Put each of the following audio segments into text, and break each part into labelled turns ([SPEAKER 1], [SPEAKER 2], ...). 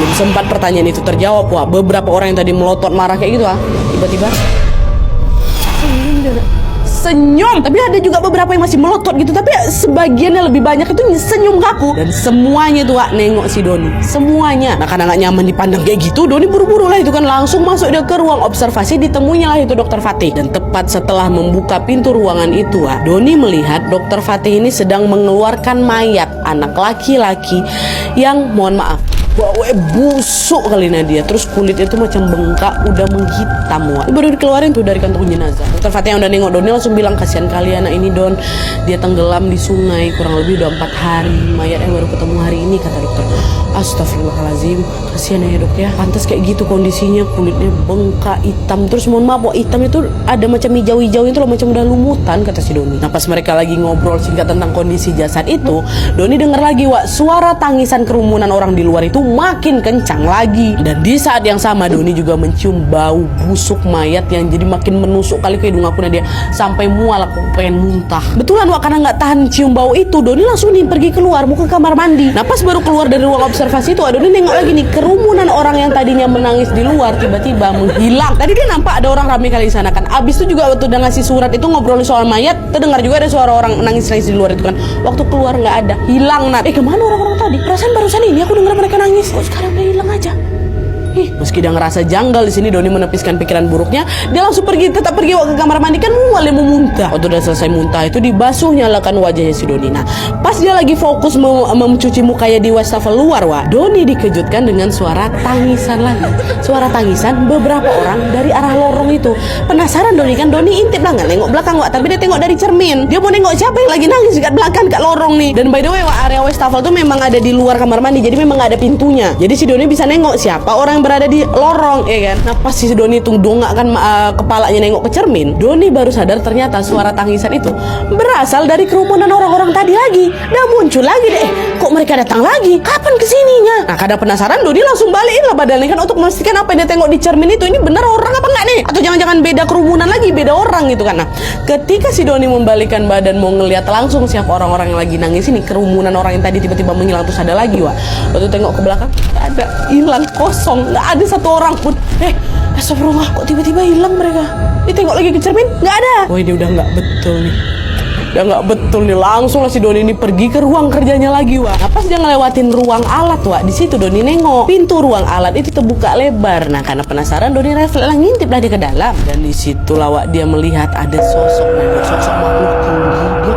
[SPEAKER 1] Belum sempat pertanyaan itu terjawab, wah beberapa orang yang tadi melotot marah kayak gitu tiba-tiba senyum. Tapi ada juga beberapa yang masih melotot gitu, tapi sebagiannya lebih banyak itu senyum kaku. Dan semuanya tuh nengok si Doni, semuanya. Nah karena gak nyaman dipandang kayak gitu, Doni buru-buru lah itu kan langsung masuk dia ke ruang observasi. Ditemuinya lah itu Dokter Fatih. Dan tepat setelah membuka pintu ruangan itu Doni melihat Dokter Fatih ini sedang mengeluarkan mayat anak laki-laki yang mohon maaf bau busuk kali dia. Terus kulitnya itu macam bengkak, udah menghitam Ini baru dikeluarin tuh dari kantong jenazah. Dokter Fatih yang udah nengok Doni langsung bilang, kasihan kali anak ini Don, dia tenggelam di sungai kurang lebih udah 4 hari, mayatnya baru ketemu hari ini, kata dokter. Astagfirullahaladzim, kasihan ya dok ya, pantas kayak gitu kondisinya, kulitnya bengkak, hitam. Terus mohon maaf, hitam itu ada macam hijau-hijau itu loh, macam udah lumutan, kata si Doni. Nah pas mereka lagi ngobrol singkat tentang kondisi jasad itu, Doni dengar lagi suara tangisan kerumunan orang di luar itu makin kencang lagi. Dan di saat yang sama Doni juga mencium bau busuk mayat yang jadi makin menusuk kali ke hidung aku dia, sampai mual, aku pengen muntah. Betulan karena nggak tahan cium bau itu, Doni langsung nih pergi keluar, mau ke kamar mandi. Nah pas baru keluar dari ruang observasi itu, Doni nengok lagi nih kerumunan orang yang tadinya menangis di luar tiba-tiba menghilang. Tadi dia nampak ada orang ramai kali di sana kan. Abis itu juga waktu udah ngasih surat itu ngobrolin soal mayat, terdengar juga ada suara orang menangis-nangis di luar itu kan. Waktu keluar nggak ada, hilang kemana orang-orang tadi? Perasaan barusan ini aku dengar mereka nangis, kok sekarang udah hilang aja. Meski dia ngerasa janggal di sini, Doni menepiskan pikiran buruknya. Dia langsung tetap pergi ke kamar mandi kan, mual dia mau muntah. Waktu udah selesai muntah itu dibasuh nyalakan wajahnya si Doni. Nah pas dia lagi fokus mencuci mukanya di wastafel luar Doni dikejutkan dengan suara tangisan lagi. Suara tangisan beberapa orang dari arah lorong itu. Penasaran Doni kan, Doni intip lah, nggak nengok belakang tapi dia tengok dari cermin. Dia mau nengok siapa yang lagi nangis dekat belakang kat lorong nih. Dan by the way area wastafel tuh memang ada di luar kamar mandi, jadi memang nggak ada pintunya. Jadi si Doni bisa nengok siapa orang yang berada di lorong, ya kan. Nah pas si Doni itu dongak kan kepalanya nengok ke cermin, Doni baru sadar ternyata suara tangisan itu berasal dari kerumunan orang-orang tadi lagi. Dah muncul lagi deh, kok mereka datang lagi? Kapan kesininya? Nah karena penasaran, Doni langsung balikin lah badannya kan, untuk memastikan apa yang dia tengok di cermin itu ini benar orang apa enggak nih, atau jangan-jangan beda kerumunan lagi, beda orang gitu kan. Nah ketika si Doni membalikkan badan mau ngelihat langsung siapa orang-orang yang lagi nangis ini, kerumunan orang yang tadi tiba-tiba menghilang, terus ada lagi waktu tengok ke belakang nggak ada, hilang, kosong, nggak ada satu orang pun. Astagfirullah, kok tiba-tiba hilang mereka? Ditengok lagi ke cermin, nggak ada. Wah ini udah nggak betul nih. Udah nggak betul nih. Langsung lah si Doni ini pergi ke ruang kerjanya lagi Nah pas dia ngelewatin ruang alat di situ Doni nengok pintu ruang alat itu terbuka lebar. Nah karena penasaran, Doni refleks lah, ngintip lah dia ke dalam. Dan di situ dia melihat ada sosok makhluk tinggi. Dia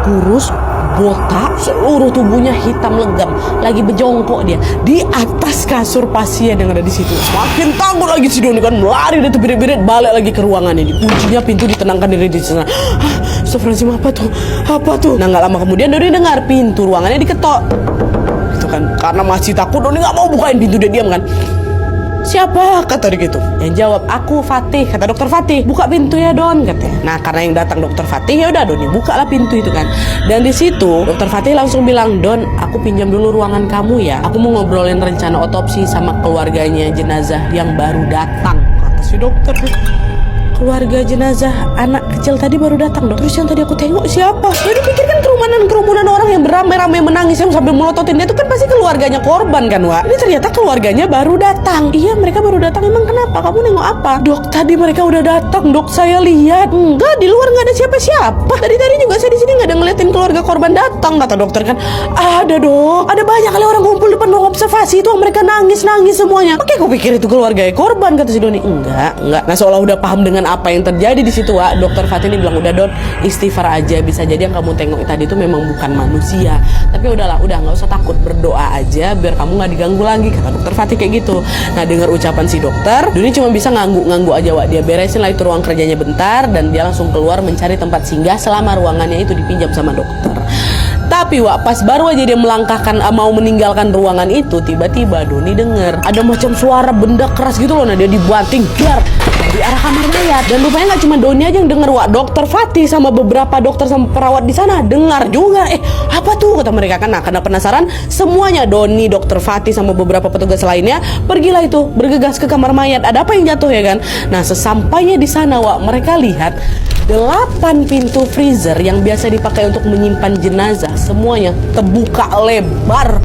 [SPEAKER 1] kurus, botak, seluruh tubuhnya hitam legam, lagi berjongkok dia di atas kasur pasien yang ada di situ. Makin takut lagi si Doni kan, lari dia tuh birit-birit balik lagi ke ruangannya. Dikuncinya pintu, ditenangkan diri di sana. Astagfirullahaladzim, apa tuh? Nah nggak lama kemudian Doni dengar pintu ruangannya diketok. Itu kan karena masih takut, Doni nggak mau bukain pintu, dia diam kan. Siapa? Kata dia gitu. Yang jawab, aku Fatih, kata Dokter Fatih. Buka pintu ya Don, katanya. Nah karena yang datang Dokter Fatih, ya udah Doni buka lah pintu itu kan. Dan di situ Dokter Fatih langsung bilang, Don, aku pinjam dulu ruangan kamu ya. Aku mau ngobrolin rencana otopsi sama keluarganya jenazah yang baru datang, kata si dokter. Keluarga jenazah anak kecil tadi baru datang dok. Terus yang tadi aku tengok siapa? Ya dipikirkan kerumunan orang yang beramai-ramai menangis yang sambil melototin dia itu kan pasti keluarganya korban kan Ini ternyata keluarganya baru datang. Iya mereka baru datang. Emang kenapa? Kamu nengok apa? Dok tadi mereka udah datang dok, saya lihat. Enggak, di luar nggak ada siapa-siapa. Tadi juga saya di sini nggak ada ngeliatin keluarga korban datang, kata dokter kan. Ada dok, ada banyak kali orang kumpul depan ruang observasi itu, mereka nangis semuanya. Oke, aku pikir itu keluarga korban, kata si Doni. Enggak. Nah seolah udah paham dengan apa yang terjadi di situ Dokter Fatih ini bilang, udah Don, istighfar aja, bisa jadi yang kamu tengok tadi itu memang bukan manusia, tapi udah nggak usah takut, berdoa aja biar kamu nggak diganggu lagi, kata Dokter Fatih kayak gitu. Nah dengar ucapan si dokter, Doni cuma bisa ngangguk aja dia beresin lah itu ruang kerjanya bentar, dan dia langsung keluar mencari tempat singgah selama ruangannya itu dipinjam sama dokter. Tapi pas baru aja dia melangkahkan mau meninggalkan ruangan itu, tiba-tiba Doni dengar ada macam suara benda keras gitu loh. Nah dia dibanting di arah kamar mayat. Dan rupanya nggak cuma Doni aja yang dengar Dokter Fatih sama beberapa dokter sama perawat di sana dengar juga. Apa tuh, kata mereka kan. Nah karena penasaran, semuanya Doni, Dokter Fatih sama beberapa petugas lainnya pergilah itu bergegas ke kamar mayat. Ada apa yang jatuh ya kan. Nah sesampainya di sana mereka lihat 8 pintu freezer yang biasa dipakai untuk menyimpan jenazah semuanya terbuka lebar.